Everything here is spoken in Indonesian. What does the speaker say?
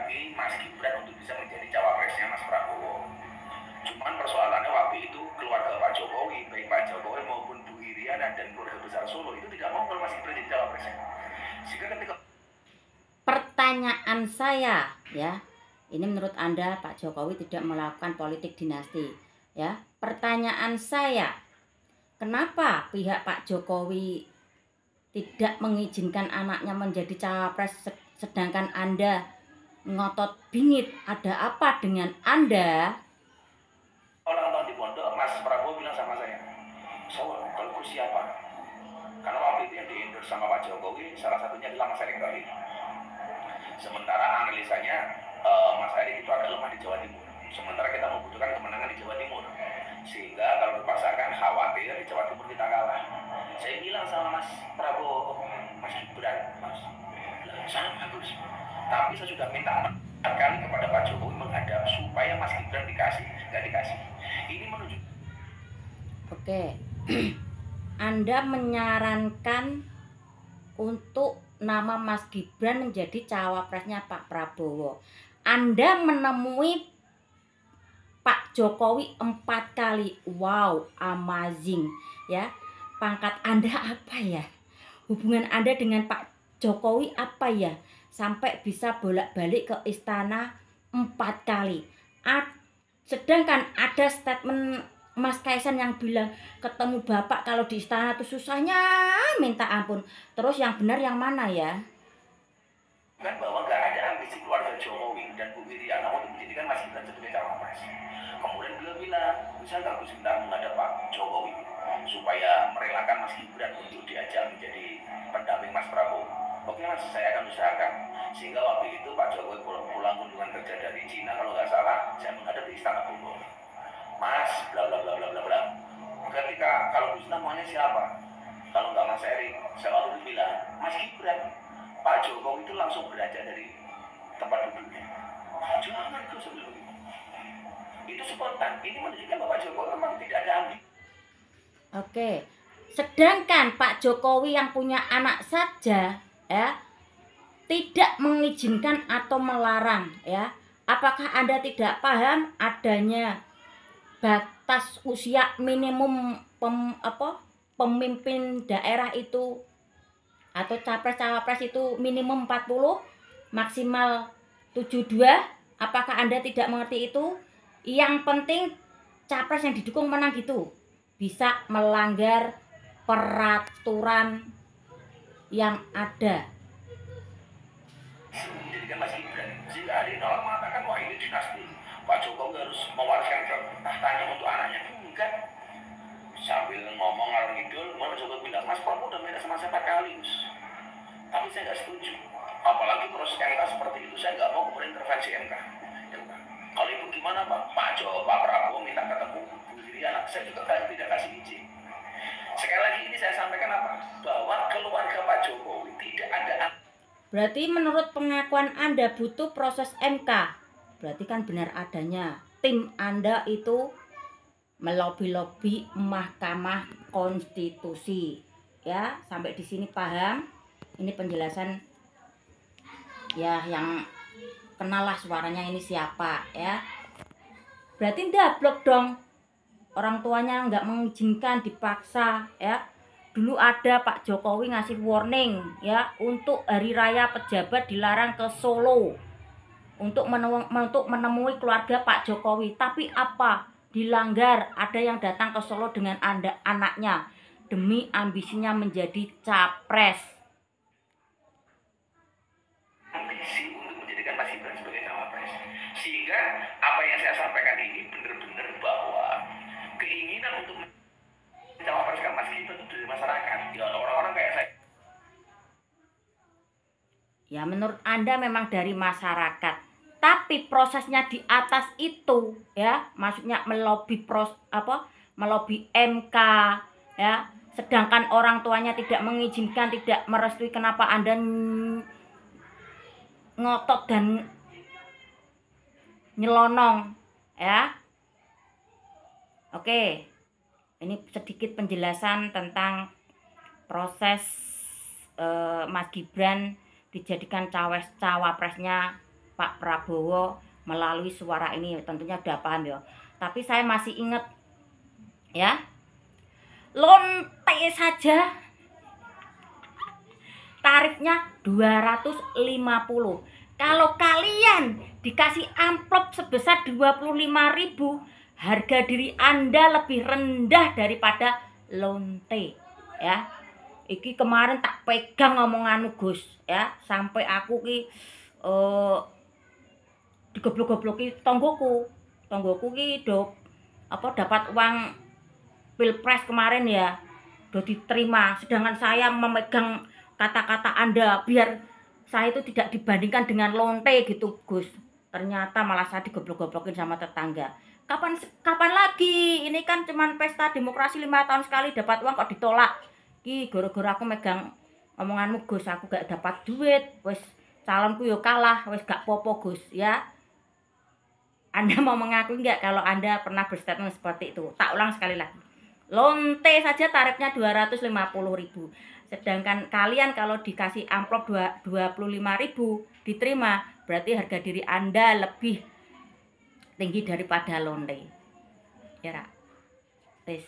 menghendaki Mas Gibran untuk bisa menjadi cawapresnya Mas Prabowo. Cuman persoalannya waktu itu keluarga Pak Jokowi, baik Pak Jokowi maupun Bu Iriana dan keluarga besar Solo itu tidak mau kalau Mas Gibran jadi cawapresnya. Sehingga ketika pertanyaan saya ya, ini menurut Anda Pak Jokowi tidak melakukan politik dinasti ya. Pertanyaan saya, kenapa pihak Pak Jokowi tidak mengizinkan anaknya menjadi cawapres sedangkan Anda ngotot bingit? Ada apa dengan Anda? orang tahun di pondok, Mas Prabowo bilang sama saya, kalau gue siapa? Karena waktu itu yang di-endorse sama Pak Jokowi salah satunya adalah Mas Erick Thohir. Sementara analisanya Mas Erick itu agak lemah di Jawa Timur. Sementara kita membutuhkan kemenangan di Jawa Timur. Sehingga kalau dipaksakan khawatir di Jawa Timur kita kalah. Saya bilang sama Mas Prabowo, Mas Gibran, Mas, sangat bagus. Tapi saya sudah minta kali kepada Pak Jokowi menghadap supaya Mas Gibran dikasih, nggak dikasih. Ini menunjuk. Oke, Anda menyarankan untuk nama Mas Gibran menjadi cawapresnya Pak Prabowo. Anda menemui Pak Jokowi 4 kali. Wow, amazing ya. Pangkat Anda apa ya? Hubungan Anda dengan Pak Jokowi apa ya? Sampai bisa bolak-balik ke istana 4 kali. Sedangkan ada statement Mas Kaisang yang bilang ketemu Bapak kalau di istana tuh susahnya minta ampun. Terus yang benar yang mana ya? Kan bahwa nggak ada ambisi keluarga Jokowi dan Bu Iriana untuk menjadikan Mas Gibran sebagai cawapres. Kemudian beliau bilang, bisa nggak Gus Miftah menghadap Pak Jokowi supaya merelakan Mas Gibran untuk diajak menjadi pendamping Mas Prabowo. Oke Mas, saya akan usahakan. Sehingga waktu itu Pak Jokowi pulang kunjungan kerja dari Cina kalau nggak salah, saya menghadap di Istana Bogor. Mas, bla bla bla bla bla bla. Ketika kalau Gus Miftah maunya siapa? Kalau nggak Mas Erick, saya waktu itu bilang, Mas Gibran. Pak Jokowi itu langsung beranjak dari tempat duduknya. Jangan Gus, itu spontan. Ini menunjukkan bahwa Pak Jokowi memang tidak ada ambisi. Oke. Sedangkan Pak Jokowi yang punya anak saja ya tidak mengizinkan atau melarang ya. Apakah Anda tidak paham adanya batas usia minimum pemimpin daerah itu atau capres-cawapres itu minimum 40, maksimal 72? Apakah Anda tidak mengerti itu? Yang penting capres yang didukung menang gitu. Bisa melanggar peraturan yang ada. Menjadikan Mas Gibran. Jika ada yang mengatakan wah ini dinasti, Pak Jokowi harus mewariskan tahtanya untuk anaknya. Enggak. Sambil ngomong ngalor ngidul, Mas Jokowi bilang, Mas Prabowo udah minta sama saya 4 kali. Tapi saya nggak setuju. Apalagi proses MK seperti itu, saya nggak mau kemudian intervensi MK. Kalau itu gimana Pak? Pak Prabowo minta ketemu Bu Iriana, saya juga tidak kasih izin. Sekali lagi ini saya sampaikan apa? Bahwa keluarga Pak Jokowi tidak ada. Berarti menurut pengakuan Anda butuh proses MK. Berarti kan benar adanya tim Anda itu melobi-lobi Mahkamah Konstitusi. Ya, sampai di sini paham? Ini penjelasan ya, yang kenalah suaranya ini siapa ya. Berarti ndablok dong. Orang tuanya nggak mengizinkan, dipaksa ya. Dulu ada Pak Jokowi ngasih warning ya, untuk hari raya pejabat dilarang ke Solo untuk menemui keluarga Pak Jokowi. Tapi apa? Dilanggar. Ada yang datang ke Solo dengan anaknya demi ambisinya menjadi capres. Ambisi untuk menjadikan Mas Gibran sebagai cawapres. Sehingga apa yang saya sampaikan ini benar-benar bahwa keinginan untuk mencawapreskan Mas Gibran itu dari masyarakat. Ya orang-orang kayak saya. Ya menurut Anda memang dari masyarakat. Tapi prosesnya di atas itu ya, maksudnya melobi MK ya. Sedangkan orang tuanya tidak mengizinkan, tidak merestui, kenapa Anda ngotot dan nyelonong ya. Oke, ini sedikit penjelasan tentang proses Mas Gibran dijadikan cawapresnya Pak Prabowo melalui suara ini tentunya udah paham ya. Tapi saya masih ingat ya, lonte saja tarifnya 250. Kalau kalian dikasih amplop sebesar 25.000, harga diri Anda lebih rendah daripada lonte ya. Iki kemarin tak pegang ngomonganmu Gus ya, sampai aku ki digoblok-gobloki tonggoku ki dapat uang pilpres kemarin ya, udah diterima, sedangkan saya memegang kata-kata Anda biar saya itu tidak dibandingkan dengan lonte gitu Gus. Ternyata malah saya digoblok-goblokin sama tetangga. Kapan lagi? Ini kan cuman pesta demokrasi 5 tahun sekali dapat uang kok ditolak. Ki gara-gara aku megang omonganmu Gus, aku gak dapat duit. Wes calonku yo kalah, wes gak popo Gus ya. Anda mau mengakui nggak kalau Anda pernah berstatement seperti itu? Tak ulang sekali lagi. Lonte saja tarifnya 250.000. Sedangkan kalian kalau dikasih amplop 25.000 diterima, berarti harga diri Anda lebih tinggi daripada lonte. Ya, Ra? Tes.